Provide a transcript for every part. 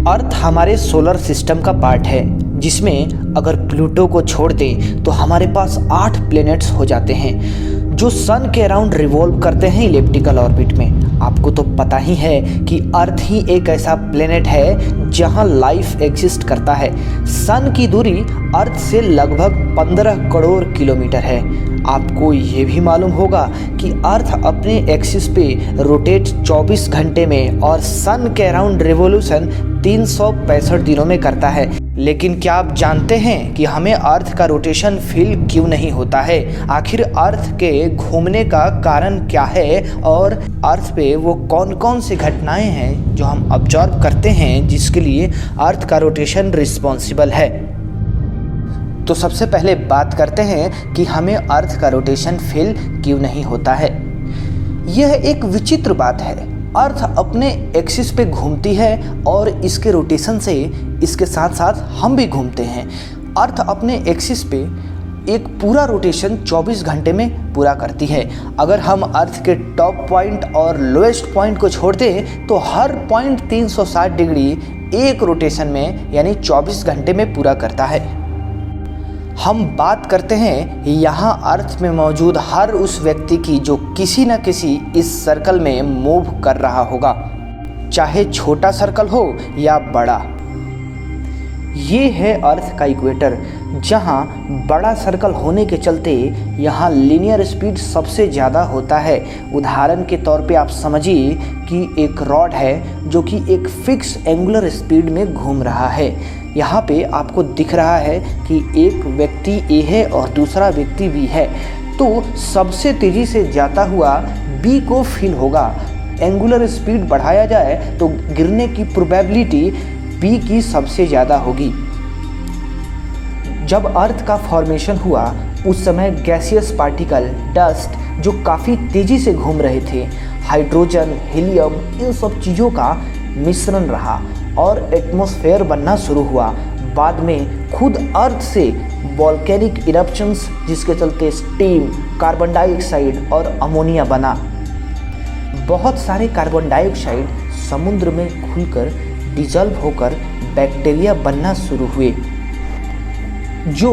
अर्थ हमारे solar system का part है, जिसमें अगर प्लूटो को छोड़ दें तो हमारे पास 8 प्लैनेट्स हो जाते हैं जो सन के अराउंड रिवॉल्व करते हैं इलिप्टिकल ऑर्बिट में। आपको तो पता ही है कि अर्थ ही एक ऐसा प्लैनेट है जहां लाइफ एग्जिस्ट करता है। सन की दूरी अर्थ से लगभग 15 करोड़ किलोमीटर है। आपको ये भी मालूम होगा कि अर्थ अपने एक्सिस पे रोटेट 24 घंटे में और सन के अराउंड रिवोल्यूशन 365 दिनों में करता है। लेकिन क्या आप जानते हैं कि हमें अर्थ का रोटेशन फील क्यों नहीं होता है? आखिर अर्थ के घूमने का कारण क्या है और अर्थ पे वो कौन कौन सी घटनाएं हैं जो हम ऑब्जर्व करते हैं जिसके लिए अर्थ का रोटेशन रिस्पॉन्सिबल है? तो सबसे पहले बात करते हैं कि हमें अर्थ का रोटेशन फील क्यों नहीं होता है। यह एक विचित्र बात है। अर्थ अपने एक्सिस पे घूमती है और इसके रोटेशन से इसके साथ साथ हम भी घूमते हैं। अर्थ अपने एक्सिस पे एक पूरा रोटेशन 24 घंटे में पूरा करती है। अगर हम अर्थ के टॉप पॉइंट और लोएस्ट पॉइंट को छोड़ दें तो हर पॉइंट 360 डिग्री एक रोटेशन में यानी 24 घंटे में पूरा करता है। हम बात करते हैं यहाँ अर्थ में मौजूद हर उस व्यक्ति की जो किसी न किसी इस सर्कल में मूव कर रहा होगा, चाहे छोटा सर्कल हो या बड़ा। ये है अर्थ का इक्वेटर, जहाँ बड़ा सर्कल होने के चलते यहाँ लीनियर स्पीड सबसे ज़्यादा होता है। उदाहरण के तौर पे आप समझिए कि एक रॉड है जो कि एक फिक्स एंगुलर स्पीड में घूम रहा है। यहाँ पे आपको दिख रहा है कि एक व्यक्ति ए है और दूसरा व्यक्ति बी है, तो सबसे तेज़ी से जाता हुआ बी को फील होगा। एंगुलर स्पीड बढ़ाया जाए तो गिरने की प्रोबेबिलिटी बी की सबसे ज़्यादा होगी। जब अर्थ का फॉर्मेशन हुआ उस समय गैसियस पार्टिकल डस्ट जो काफ़ी तेज़ी से घूम रहे थे, हाइड्रोजन, हीलियम, इन सब चीज़ों का मिश्रण रहा और एटमॉस्फेयर बनना शुरू हुआ। बाद में खुद अर्थ से वॉल्केनिक इरप्शंस जिसके चलते स्टीम, कार्बन डाइऑक्साइड और अमोनिया बना। बहुत सारे कार्बन डाइऑक्साइड समुद्र में खुलकर डिजॉल्व होकर बैक्टीरिया बनना शुरू हुए जो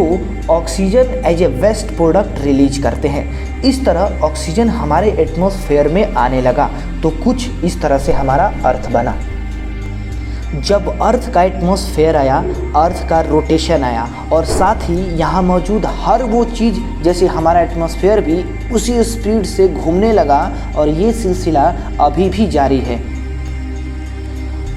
oxygen as a waste product release करते हैं। इस तरह ऑक्सीजन हमारे एटमॉस्फेयर में आने लगा, तो कुछ इस तरह से हमारा अर्थ बना। जब अर्थ का एटमॉस्फेयर आया, अर्थ का रोटेशन आया और साथ ही यहाँ मौजूद हर वो चीज़ जैसे हमारा एटमॉस्फेयर भी उसी स्पीड से घूमने लगा और ये सिलसिला अभी भी जारी है।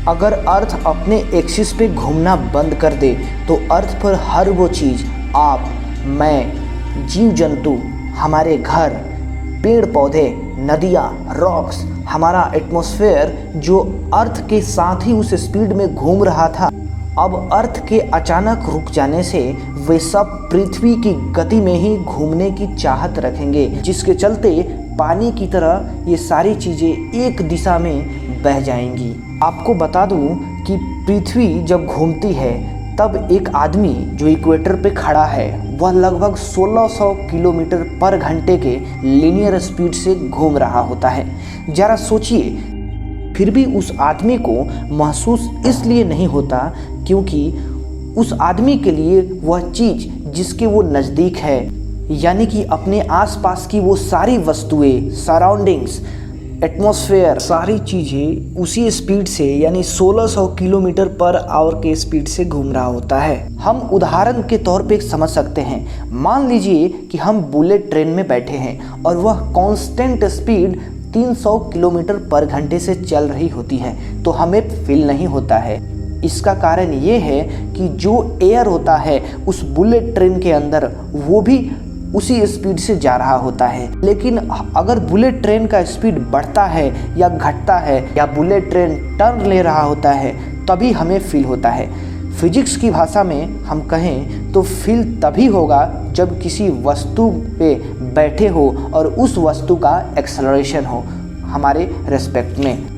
अगर अर्थ अपने एक्सिस पे घूमना बंद कर दे तो अर्थ पर हर वो चीज़, आप, मैं, जीव जंतु, हमारे घर, पेड़ पौधे, नदियाँ, रॉक्स, हमारा एटमॉस्फेयर जो अर्थ के साथ ही उस स्पीड में घूम रहा था, अब अर्थ के अचानक रुक जाने से वे सब पृथ्वी की गति में ही घूमने की चाहत रखेंगे, जिसके चलते पानी की तरह ये सारी चीज़ें एक दिशा में बह जाएंगी। आपको बता दूं कि पृथ्वी जब घूमती है तब एक आदमी जो इक्वेटर पे खड़ा है वह लगभग 1600 किलोमीटर पर घंटे के लीनियर स्पीड से घूम रहा होता है। जरा सोचिए, फिर भी उस आदमी को महसूस इसलिए नहीं होता क्योंकि उस आदमी के लिए वह चीज़ जिसके वो नज़दीक है, यानी कि अपने आसपास की वो सारी वस्तुएं, सराउंडिंग्स, एटमॉस्फेयर, सारी चीज़ें उसी स्पीड से यानी 1600 किलोमीटर पर आवर के स्पीड से घूम रहा होता है। हम उदाहरण के तौर पे समझ सकते हैं, मान लीजिए कि हम बुलेट ट्रेन में बैठे हैं और वह कांस्टेंट स्पीड 300 किलोमीटर पर घंटे से चल रही होती है, तो हमें फील नहीं होता है। इसका कारण ये है कि जो एयर होता है उस बुलेट ट्रेन के अंदर वो भी उसी स्पीड से जा रहा होता है। लेकिन अगर बुलेट ट्रेन का स्पीड बढ़ता है या घटता है या बुलेट ट्रेन टर्न ले रहा होता है तभी हमें फील होता है। फिजिक्स की भाषा में हम कहें तो फील तभी होगा जब किसी वस्तु पे बैठे हो और उस वस्तु का एक्सेलरेशन हो हमारे रेस्पेक्ट में।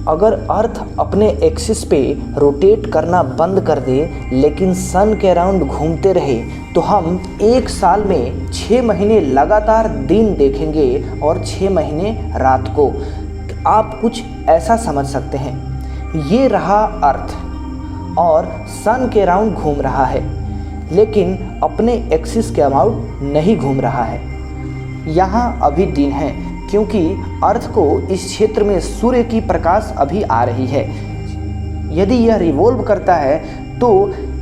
अगर अर्थ अपने एक्सिस पे रोटेट करना बंद कर दे लेकिन सन के अराउंड घूमते रहे तो हम एक साल में 6 महीने लगातार दिन देखेंगे और 6 महीने रात को। आप कुछ ऐसा समझ सकते हैं, ये रहा अर्थ और सन के अराउंड घूम रहा है लेकिन अपने एक्सिस के अबाउट नहीं घूम रहा है। यहाँ अभी दिन है क्योंकि अर्थ को इस क्षेत्र में सूर्य की प्रकाश अभी आ रही है। यदि यह रिवॉल्व करता है तो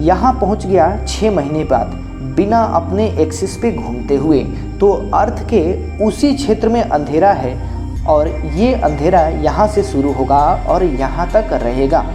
यहाँ पहुँच गया 6 महीने बाद बिना अपने एक्सिस पे घूमते हुए, तो अर्थ के उसी क्षेत्र में अंधेरा है और ये अंधेरा यहाँ से शुरू होगा और यहाँ तक रहेगा।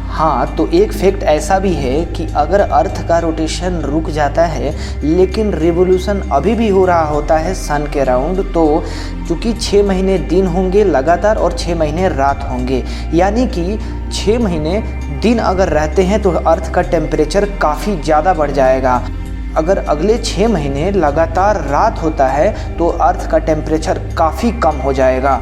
हाँ, तो एक फैक्ट ऐसा भी है कि अगर अर्थ का रोटेशन रुक जाता है लेकिन रिवोल्यूशन अभी भी हो रहा होता है सन के अराउंड, तो चूँकि 6 महीने दिन होंगे लगातार और 6 महीने रात होंगे, यानी कि 6 महीने दिन अगर रहते हैं तो अर्थ का टेम्परेचर काफ़ी ज़्यादा बढ़ जाएगा। अगर अगले 6 महीने लगातार रात होता है तो अर्थ का टेम्परेचर काफ़ी कम हो जाएगा।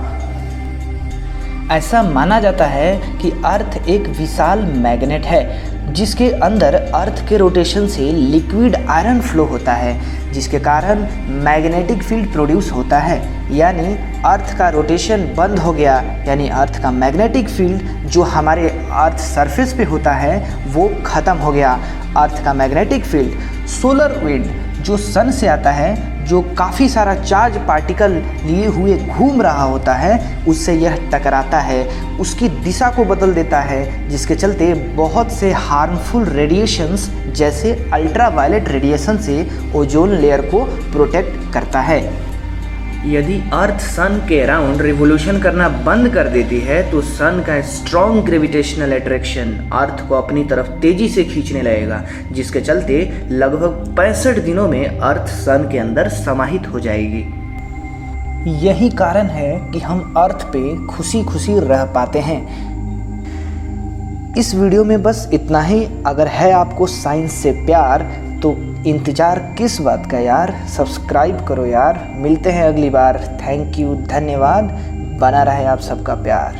ऐसा माना जाता है कि अर्थ एक विशाल मैग्नेट है जिसके अंदर अर्थ के रोटेशन से लिक्विड आयरन फ्लो होता है जिसके कारण मैग्नेटिक फील्ड प्रोड्यूस होता है। यानी अर्थ का रोटेशन बंद हो गया, यानी अर्थ का मैग्नेटिक फील्ड जो हमारे अर्थ सरफेस पे होता है वो ख़त्म हो गया। अर्थ का मैग्नेटिक फील्ड सोलर विंड जो सन से आता है, जो काफ़ी सारा चार्ज पार्टिकल लिए हुए घूम रहा होता है, उससे यह टकराता है, उसकी दिशा को बदल देता है, जिसके चलते बहुत से हार्मफुल रेडिएशंस जैसे अल्ट्रावायलेट रेडिएशन से ओजोन लेयर को प्रोटेक्ट करता है। यदि अर्थ सन के अराउंड रिवोल्यूशन करना बंद कर देती है तो सन का स्ट्रॉन्ग ग्रेविटेशनल अट्रैक्शन अर्थ को अपनी तरफ तेजी से खींचने लगेगा, जिसके चलते लगभग 65 दिनों में अर्थ सन के अंदर समाहित हो जाएगी। यही कारण है कि हम अर्थ पे खुशी खुशी रह पाते हैं। इस वीडियो में बस इतना ही। अगर है आपको साइंस से प्यार तो इंतज़ार किस बात का यार, सब्सक्राइब करो यार। मिलते हैं अगली बार। थैंक यू, धन्यवाद। बना रहे आप सबका प्यार।